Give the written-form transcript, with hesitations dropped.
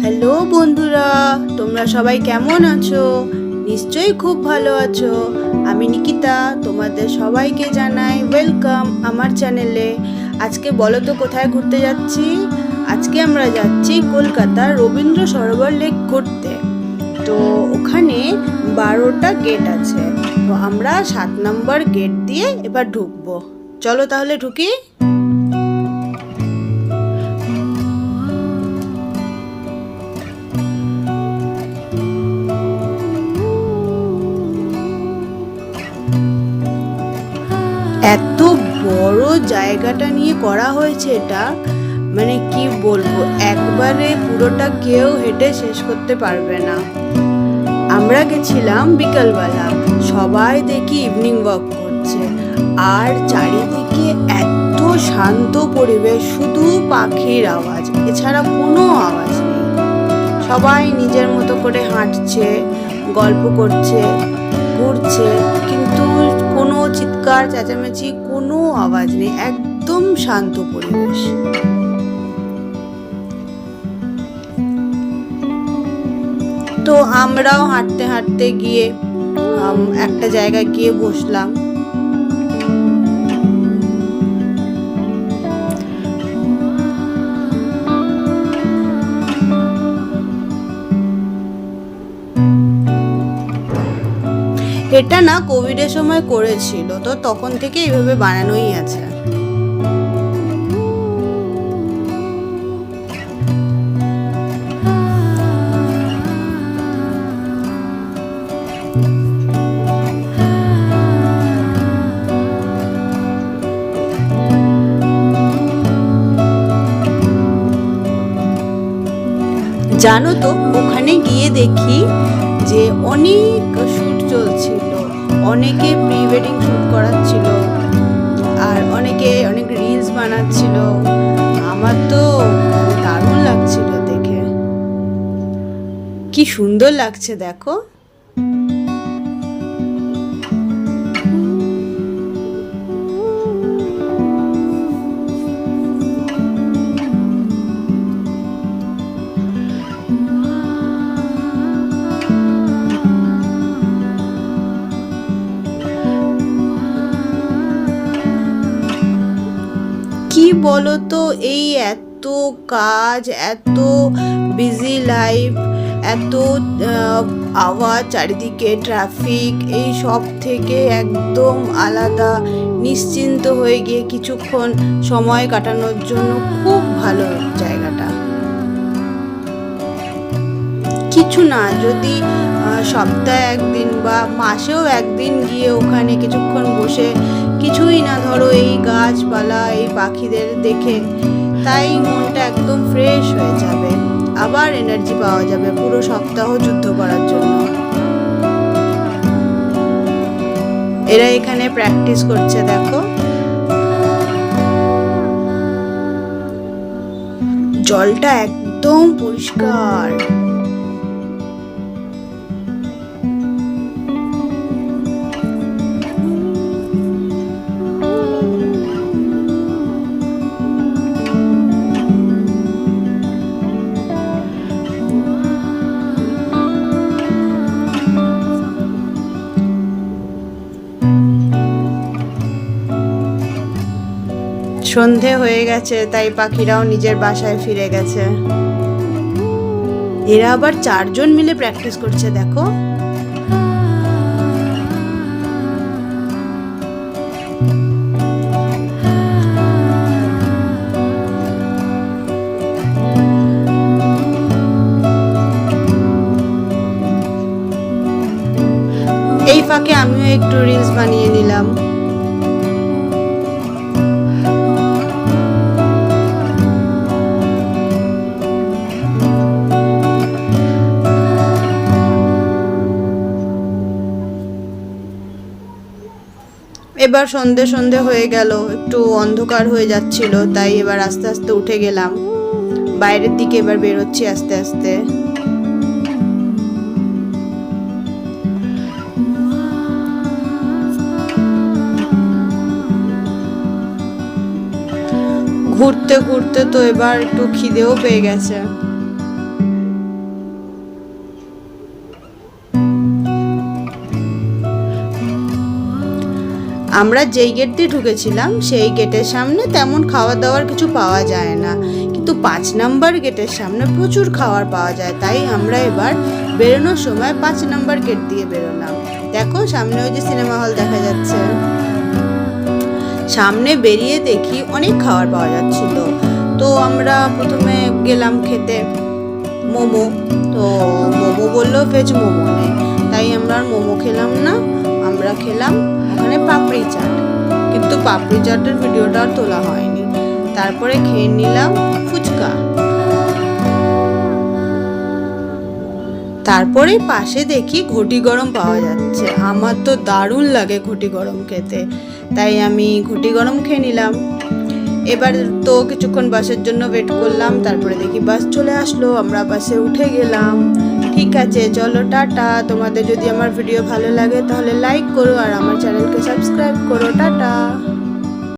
Hello বন্ধুরা, তোমরা সবাই কেমন আছো? নিশ্চয়ই খুব ভালো আছো। আমি নিকিতা, তোমাদের সবাইকে জানাই ওয়েলকাম আমার চ্যানেলে। আজকে বলো তো কোথায় ঘুরতে যাচ্ছি? আজকে আমরা যাচ্ছি কলকাতার রবীন্দ্র সরোবর লেক ঘুরতে। তো ওখানে 12টা গেট আছে। তো আমরা 7 নম্বর গেট দিয়ে এবার ঢুকবো। চলো তাহলে ঢুকি। এত বড় জায়গাটা নিয়ে করা হয়েছে এটা, মানে কি বলবো, একবারে পুরোটা কেউ হেঁটে শেষ করতে পারবে না। আমরা গেছিলাম বিকালবেলা, সবাই দেখি ইভিনিং ওয়াক করছে, আর চারিদিকে এত শান্ত পরিবেশ, শুধু পাখির আওয়াজ, এছাড়া কোনো আওয়াজ নেই। সবাই নিজের মতো করে হাঁটছে, গল্প করছে, ঘুরছে, কিন্তু কোনো চিৎকার চেঁচামেচি কোনো আওয়াজ নেই, একদম শান্ত পরিবেশ। তো আমরাও হাঁটতে হাঁটতে গিয়ে একটা জায়গায় গিয়ে বসলাম। এটা না কোভিডের সময় করেছিল, তো তখন থেকে এইভাবে বানানোই আছে। জানো তো, ওখানে গিয়ে দেখি যে অনেক শ্যুট চলছিল, অনেকে প্রি ওয়েডিং শ্যুট করাচ্ছিল, আর অনেকে অনেক রিলস বানাচ্ছিল। আমার তো দারুণ লাগছিল দেখে, কি সুন্দর লাগছে দেখো। কি বলো তো, এই এত কাজ, এত বিজি লাইফ, এত আওয়াজ, চারিদিকে ট্রাফিক, এই সব থেকে একদম আলাদা, নিশ্চিন্ত হয়ে গিয়ে কিছুক্ষণ সময় কাটানোর জন্য খুব ভালো জায়গাটা। কিছু না, যদি সপ্তাহে একদিন বা মাসেও একদিন গিয়ে ওখানে কিছুক্ষণ বসে, কিছুই না ধরো এই গাছপালা, এই পাখিদের দেখে, তাই মনটা একদম ফ্রেশ হয়ে যাবে, আবার এনার্জি পাওয়া যাবে পুরো সপ্তাহ যুদ্ধ করার জন্য। এরা এখানে প্র্যাকটিস করছে দেখো। জলটা একদম পরিষ্কার। সন্ধে হয়ে গেছে, তাই পাখিরাও নিজের বাসায় ফিরে গেছে। এরা আবার 4 জন মিলে প্র্যাকটিস করছে দেখো। এই ফাঁকে আমিও একটু রিলস বানিয়ে নিলাম। এবার সন্ধে সন্ধে হয়ে গেল, একটু অন্ধকার হয়ে যাচ্ছিল, তাই এবার আস্তে আস্তে উঠে গেলাম বাইরের দিকে। এবার বেরোচ্ছি আস্তে আস্তে। ঘুরতে ঘুরতে তো এবার একটু খিদেও পেয়ে গেছে। আমরা যেই গেট দিয়ে ঢুকেছিলাম সেই গেটের সামনে তেমন খাওয়া দাওয়ার কিছু পাওয়া যায় না, কিন্তু 5 নম্বর গেটের সামনে প্রচুর খাবার পাওয়া যায়। তাই আমরা এবার বেরোনোর সময় 5 নম্বর গেট দিয়ে বেরোলাম। দেখো সামনে ওই যে সিনেমা হল দেখা যাচ্ছে। সামনে বেরিয়ে দেখি অনেক খাবার পাওয়া যাচ্ছিল। তো আমরা প্রথমে গেলাম খেতে মোমো। তো মোমো বললো ভেজ মোমো নেই, তাই আমরা আর মোমো খেলাম না, আমরা খেলাম ওখানে পাপড়ি চাট। কিন্তু পাপড়ি চাটের ভিডিওটা আর তোলা হয়নি। তারপরে খেয়ে নিলাম ফুচকা। তারপরে পাশে দেখি ঘটি গরম পাওয়া যাচ্ছে। আমার তো দারুণ লাগে ঘটি গরম খেতে, তাই আমি ঘটি গরম খেয়ে নিলাম। এবার তো কিছুক্ষণ বাসের জন্য ওয়েট করলাম, তারপরে দেখি বাস চলে আসলো, আমরা বাসে উঠে গেলাম। ঠিক আছে, চলো টাটা। তোমাদের যদি আমার ভিডিও ভালো লাগে তাহলে লাইক করো আর আমার চ্যানেলকে সাবস্ক্রাইব করো। টাটা।